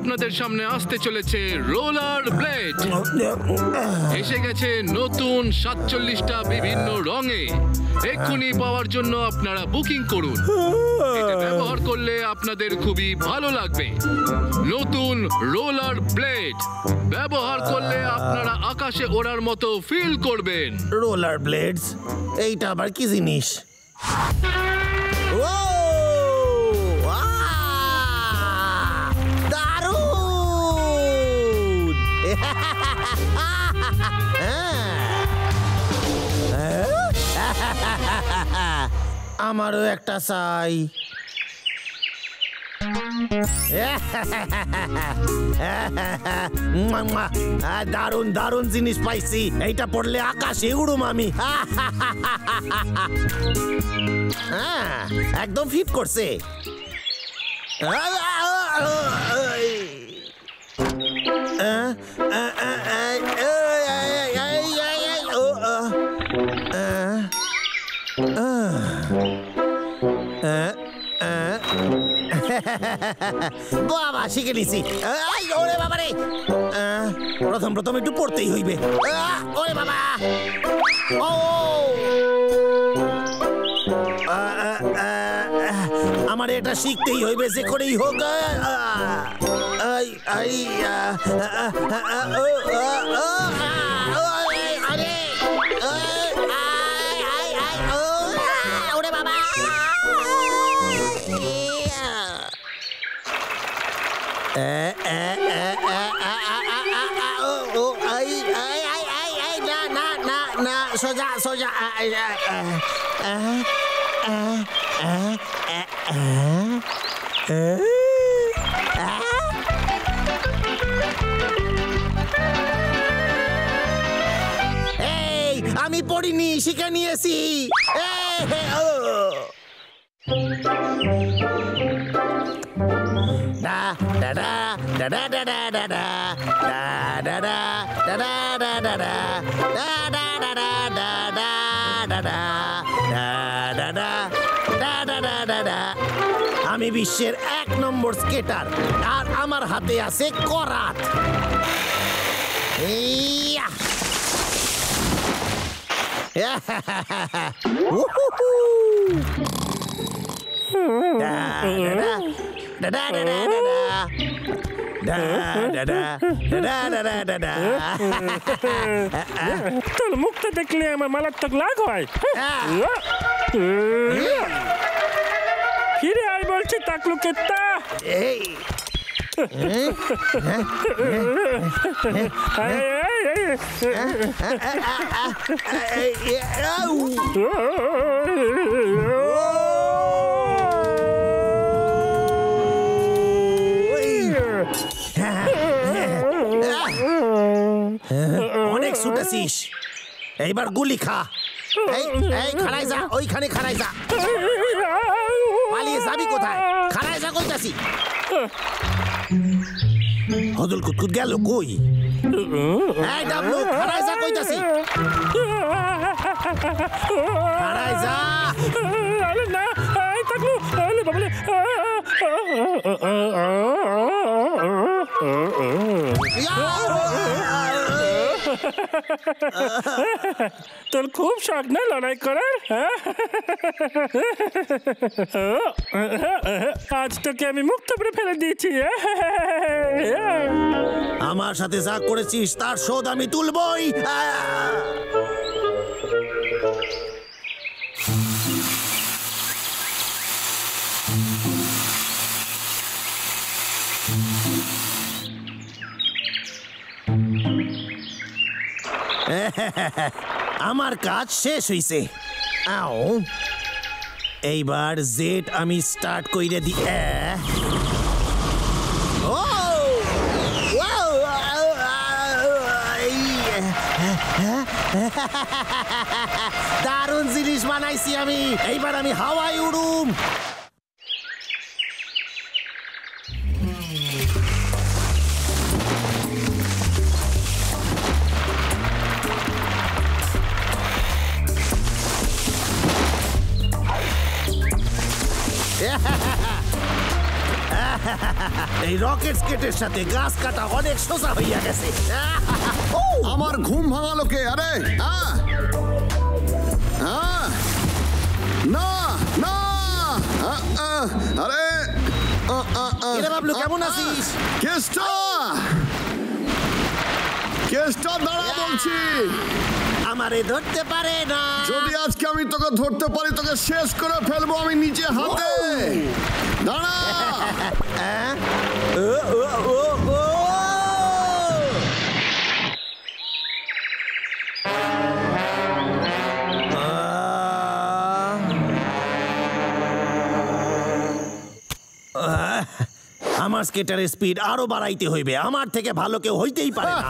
আপনাদের সামনে আসতে চলেছে রোলার ব্লেড। এসে গেছে নতুন 47টা বিভিন্ন রঙে। এক্ষুনি পাওয়ার জন্য আপনারা বুকিং করুন। এটা ব্যবহার করলে আপনাদের খুবই ভালো লাগবে। নতুন রোলার ব্লেড ব্যবহার করলে আপনারা আকাশে ওড়ার মতো ফিল করবেন। রোলার ব্লেডস, এইটা আবার কি জিনিস? ও দারুণ! আমারও একটা চাই। দারুণ দারুণ জিনিস পাইছি। এইটা পড়লে আকাশে উড়ুম আমি। একদম ফিট করছে। বাবা শিখে নিছি। ওরে বাবা রে, প্রথম প্রথম একটু পড়তেই হইবে। ওরে বাবা, ও আমার এটা শিখতেই হইবে যে করেই হোক। ওরে বাবা, না সোজা সোজা। এই আমি পড়িনি, শিখে নিয়েছি। আমি বিশ্বের 1 নম্বর স্কেটার, আর আমার হাতে আছে করাত। তোর মুখটা দেখলে আমার মারাত্মক লাগ হয়। ফিরে আয় বলছি তাকলুকেত্তা। অনেক ছুটেছিস, এইবার গুলি খা। খাড়াই যা, ওইখানে খাড়াই যা। পালিয়ে যাবি কোথায়? খাড়াই যা কইতাছি। হদল কুতকুত গেল কই? এই ডাবলু, খাড়াই যা কইতাছি। খাড়াই যা। আরে না, এই তাকলু, আরে বাবলে। তোর খুব শখ না লড়াই করার? আজ তোকে আমি মুক্ত করে ফেলে দিয়েছি। আমার সাথে যা করেছিস তার শোধ আমি তুলবই। আমার কাজ শেষ হইছে। এইবার জেট আমি স্টার্ট কইরে দি। দারুণ জিনিস বানাইছি আমি। এইবার আমি হাওয়ায় উড়ুম। এই রকেট স্কেটের সাথে গাছ কাটা অনেক সোজা হইয়া গেছে। আমার ঘুম ভাঙালো কে? আরে না না, আরে এরে বাবলু, কেমন আছিস? কেসটা দাঁড়া বলছি। আমারে ধরতে পারে না। যদি আজকে আমি তোকে ধরতে পারি তোকে শেষ করে ফেলবো আমি নিজে হাতে। দাঁড়া। আমার স্কেটারের স্পিড আরো বাড়াইতে হইবে। আমার থেকে ভালো কেউ হইতেই পারে না।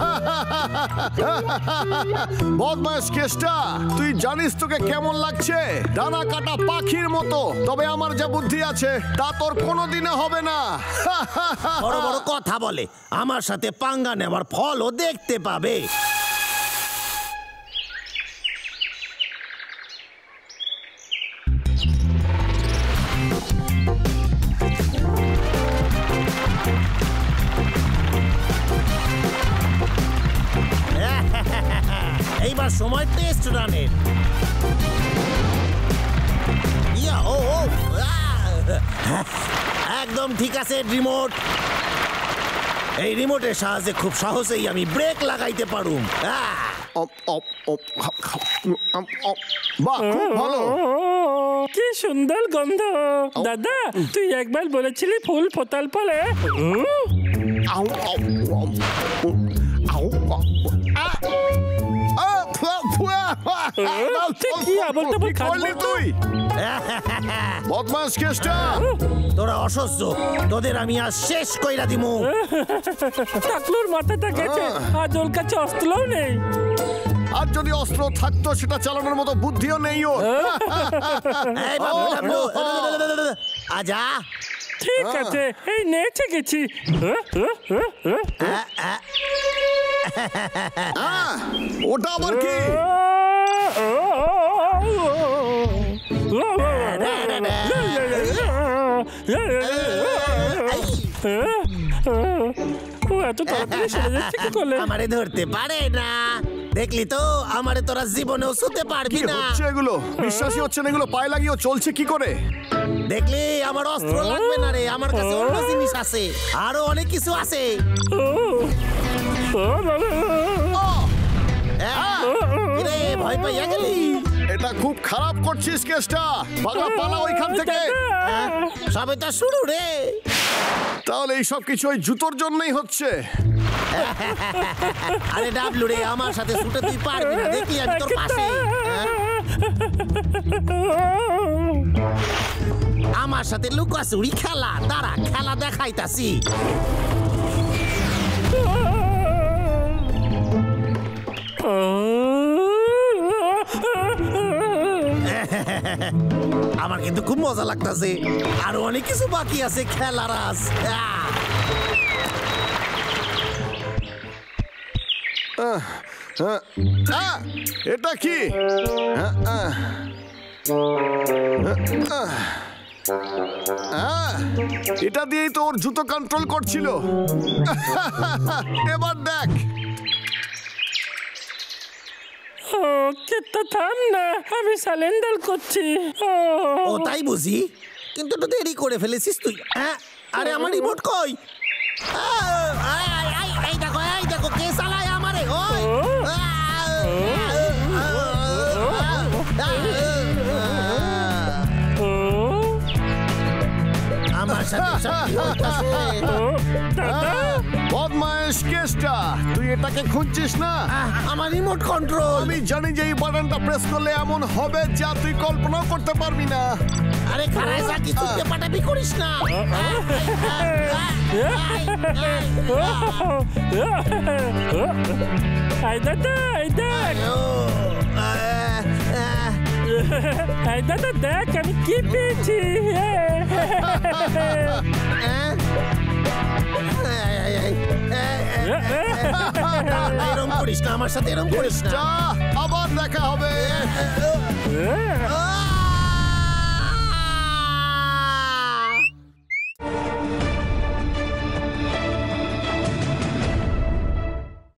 বদমাশ কেসটা, তুই জানিস তোকে কেমন লাগছে? ডানা কাটা পাখির মতো। তবে আমার যা বুদ্ধি আছে তা তোর কোনোদিনও হবে না। বড় বড় কথা বলে। আমার সাথে পাঙ্গা নেওয়ার ফলও দেখতে পাবে। এইবার সময় টেস্ট রানের। একদম ঠিক আছে রিমোট। এই রিমোটের সাহায্যে খুব সহজেই আমি ব্রেক লাগাইতে পারুম। বাহ, খুব ভালো। কি সুন্দর গন্ধ। দাদা, তুই একবার বলেছিলি ফুল ফোটাল পরে। বদমাশ কেসটা, তোরা অসহ্য, তোদের আমি আজ শেষ কইরা দিমু। টাকলুর মাথাটা গেছে, আজ ওর কাছে অস্ত্রও নেই। আর যদি অস্ত্র থাকতো সেটা চালানোর মতো বুদ্ধিও নেই ওর। এই বাবলু, বাবলু, আজা। ঠিক আছে, এই নেচে গেছি। ওটা আবার কি? আমারে ধরতে পারে না। দেখলি তো, আমারে তোরা জীবনেও ছুতে পারবি না। এগুলো বিশ্বাসই হচ্ছে না। এগুলো পায়ে লাগিয়েও চলছে কি করে? দেখলি, আমার অস্ত্র লাগবে না রে। আমার কাছে অন্য জিনিস আছে, আরো অনেক কিছু আছে। রে, ভয় পাইয়া গেলি? এটা খুব খারাপ করছিস কেসটা। পালা ওইখান থেকে। সবে তো শুরু রে। তাহলে এই সব কিছু ওই জুতোর জন্যই হচ্ছে। আরে ডাবলু রে, আমার সাথে ছুটে তুই পারবি না। দেখলি আমি তোর পাশে। আমার সাথে লুকাচুরি খেলা। দাঁড়া, খেলা দেখাইতাছি। আমার কিন্তু খুব মজা লাগতাছে। আরো অনেক কিছু বাকি আছে খেলার আজ। এটা কি? এটা দিয়েই তো ওর জুতো কন্ট্রোল করছিল। এবার দেখ। থাম না, আমি সালেন্ডার করছি। ও তাই বুঝি, কিন্তু তো দেরি করে ফেলেছিস তুই। আরে আমার রিমোট কই? এই দেখো কে চালায় আমারে। আমার সাথে বদমাইশ কেসটা, তুই এটাকে খুঁজছিস না? আমার রিমোট কন্ট্রোল। আমি জানি যে এই বাটনটা প্রেস করলে এমন হবে যা তুই কল্পনাও করতে পারবি না। আরে খারাপ যা, কিছু পাটাপি করিস না। এই দাদা, এই দেখ। এই দাদা দেখ, আমি কি পেয়েছি। এরম করিস না, আমার সাথে এরম করিস না। আবার দেখা হবে।